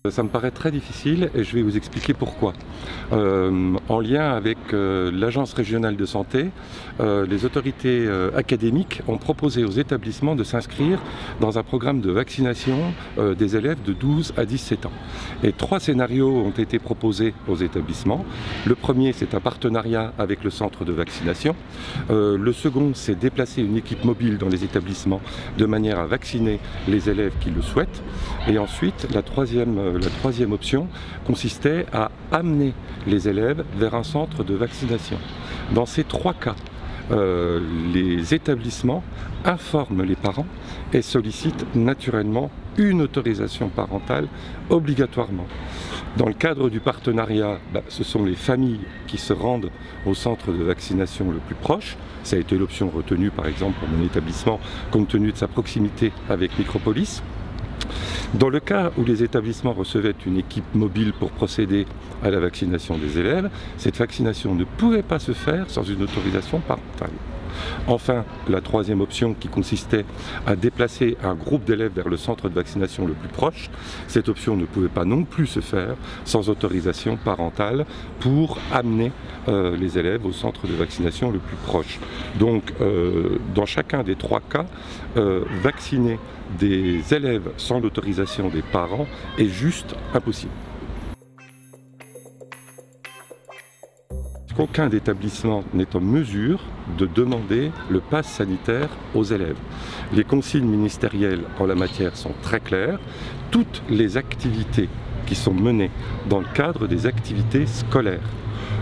Ça me paraît très difficile et je vais vous expliquer pourquoi. En lien avec l'Agence régionale de santé, les autorités académiques ont proposé aux établissements de s'inscrire dans un programme de vaccination des élèves de 12 à 17 ans. Et 3 scénarios ont été proposés aux établissements. Le premier, c'est un partenariat avec le centre de vaccination. Le second, c'est déplacer une équipe mobile dans les établissements de manière à vacciner les élèves qui le souhaitent. Et ensuite, la troisième option consistait à amener les élèves vers un centre de vaccination. Dans ces 3 cas, les établissements informent les parents et sollicitent naturellement une autorisation parentale obligatoirement. Dans le cadre du partenariat, ce sont les familles qui se rendent au centre de vaccination le plus proche. Ça a été l'option retenue par exemple pour mon établissement compte tenu de sa proximité avec Micropolis. Dans le cas où les établissements recevaient une équipe mobile pour procéder à la vaccination des élèves, cette vaccination ne pouvait pas se faire sans une autorisation parentale. Enfin, la troisième option qui consistait à déplacer un groupe d'élèves vers le centre de vaccination le plus proche, cette option ne pouvait pas non plus se faire sans autorisation parentale pour amener les élèves au centre de vaccination le plus proche. Donc, dans chacun des 3 cas, vacciner des élèves sans l'autorisation des parents est juste impossible. Aucun établissement n'est en mesure de demander le pass sanitaire aux élèves. Les consignes ministérielles en la matière sont très claires. Toutes les activités qui sont menées dans le cadre des activités scolaires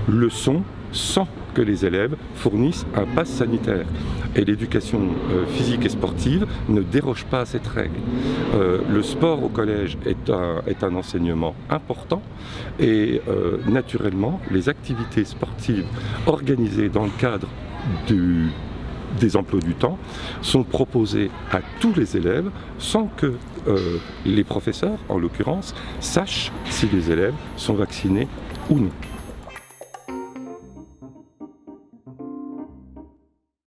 le sont sans que les élèves fournissent un pass sanitaire. Et l'éducation physique et sportive ne déroge pas à cette règle. Le sport au collège est un enseignement important et naturellement les activités sportives organisées dans le cadre des emplois du temps sont proposées à tous les élèves sans que les professeurs, en l'occurrence, sachent si les élèves sont vaccinés ou non.